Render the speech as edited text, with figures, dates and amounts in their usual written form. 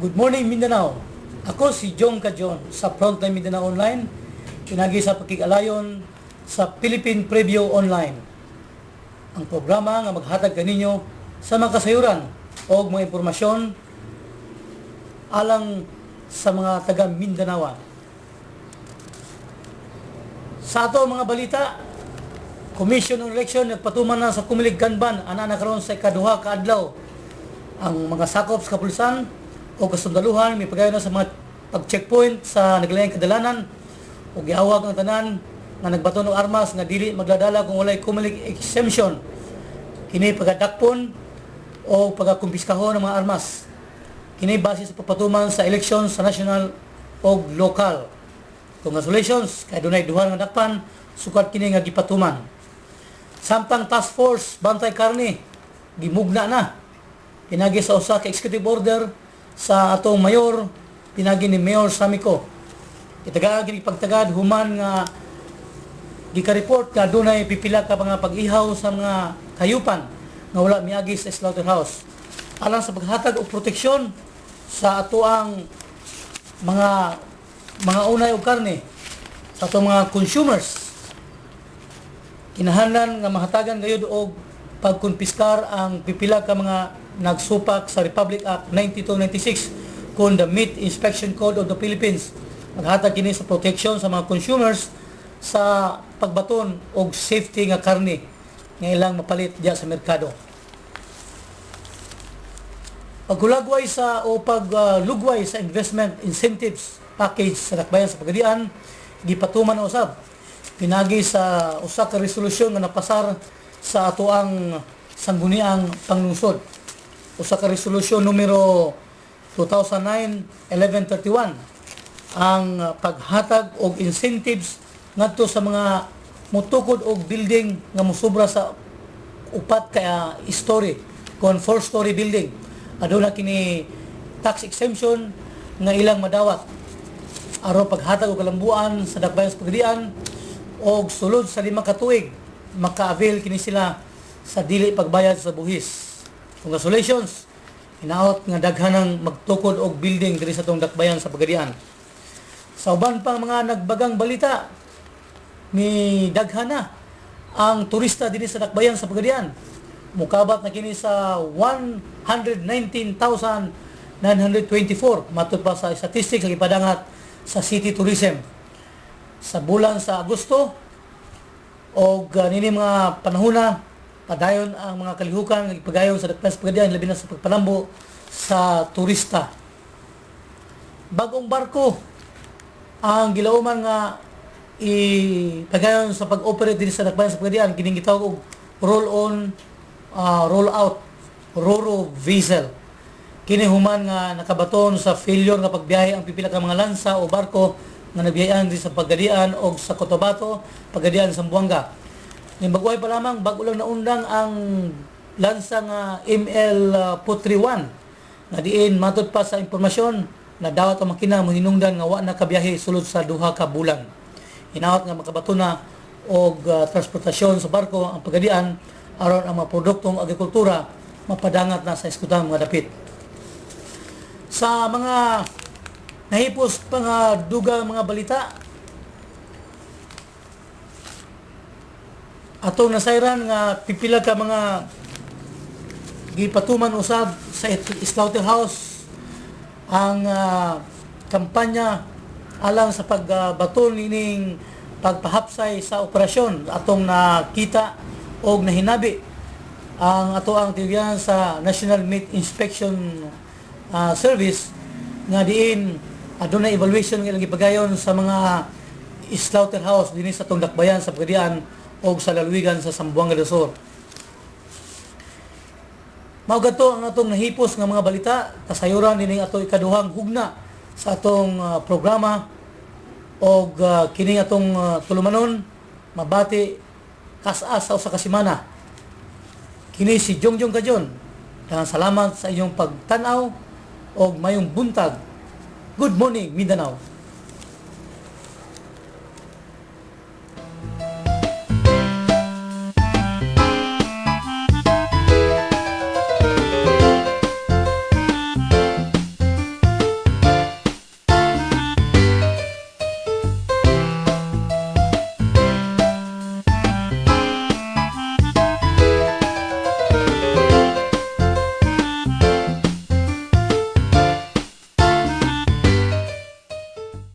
Good morning Mindanao. Ako si Jong Kajon sa Frontline Mindanao Online, pinagi sa pakikalayon sa Philippine Preview Online. Ang programa nga maghatag kaninyo sa mga kasayuran o mga impormasyon alang sa mga taga Mindanao. Sa ato mga balita, Commission on Election nagpatuman na sa Kumilig Kanban ana na karon sa ikaduha ka adlaw. Ang mga sakop sa kapulisan o kasundaluhan may pagayon na sa mga pag-checkpoint sa naglayang kadalanan o giawag ang tanan nga nagbaton og armas nga dili magdadala kung walay kumilig exemption. Kini pagadakpon o pagakumpiskahon ng mga armas. Kini base sa pagpatuman sa eleksyon sa national o local. Congratulations kay dunay duha nga dakpan sukad kini nga gipatuman. Samtang task force Bantay Karni gimugna na pinagi sa usa ka executive order sa atong mayor, pinagi ni Mayor Samico. Itagaan kini pagtagad human nga gika-report nga dunay pipila ka mga pag-ihaw sa mga kayupan nga wala miagi sa slaughterhouse. Alang sa paghatag og proteksyon sa atoang mga unay og karne sa atong mga consumers. Kinahanglan nga mahatagan gayud og pagkumpiskar ang pipila ka mga nagsupak sa Republic Act 9296 kung the Meat Inspection Code of the Philippines. Maghatag kini sa protection sa mga consumers sa pagbaton og safety nga karne nga ilang mapalit diya sa merkado. Paglugway sa investment incentives package sa dakbayan sa Pagadian gipatuman na usab pinagi sa usa ka resolusyon nga napasar sa atoang sangguniang panglungsod. Usa ka resolusyon numero 2009-1131 ang paghatag og incentives ngadto sa mga mutukod og building nga mosobra sa upat ka story kon 4-story building. Aduna kini tax exemption nga ilang madawat aron paghatag og kalambuan sa dakbayan sa Pagadian og sulod sa 5 ka tuig maka-avail kini sila sa dili pagbayad sa buhis. Congratulations. Hinaot nga daghanang magtukod og building diri sa tong dakbayan sa Pagadian. Sa uban pang mga nagbagang balita, ni daghana ang turista dinhi sa dakbayan sa Pagadian. Mukabat na kini sa 119,924 matud pa sa statistics nga ipadangat sa City Tourism. Sa bulan sa Agosto og nini mga panahona padayon ang mga kalihukan nga ipagayon sa dakbayan sa Pagadian labi na sa pagpalambo sa turista. Bagong barko ang gilauman nga ipagayon sa pag-operate diri sa dakbayan sa Pagadian kining gitawag og roll-on roll-out Roro vessel. Kini human nga nakabaton sa failure nga pagbiyahe ang pipila ka mga lansa o barko nga nagbiyahan diri sa Pagadian o sa Cotabato, Pagadian, Zamboanga. Ning baguhay pa lamang bago lang naundang ang lansa nga ML Putri 1 nga diin matud pa sa impormasyon na dawat ang makina mohinungdan nga wa na kabiyahe sulod sa duha ka bulan. Hinaot nga makabato na og transportasyon sa barko ang Pagadian aron ang mga produktong agrikultura mapadangat na sa iskudang mga dapit. Sa mga nahipos pa nga dugang mga balita, atong nasayran nga pipila ka mga gipatuman usab sa slaughterhouse ang kampanya alang sa pagbaton nining pagpahapsay sa operasyon atong nakita og nahinabi ang ato ang tiyan sa National Meat Inspection Service nga diin adunay evaluation nga ilang gipagayon sa mga slaughterhouse dinhi sa atong dakbayan sa Pagadian o sa lalawigan sa Zamboanga del Sur. Mao gadto ang atong nahipos nga mga balita kasayuran dinhi ato ikaduhang hugna sa atong programa og kini atong tulumanon mabati kas-as sa usa ka semana. Kini si Jongjong Kajon. Daghang salamat sa inyong pagtan-aw og mayong buntag. Good morning Mindanao.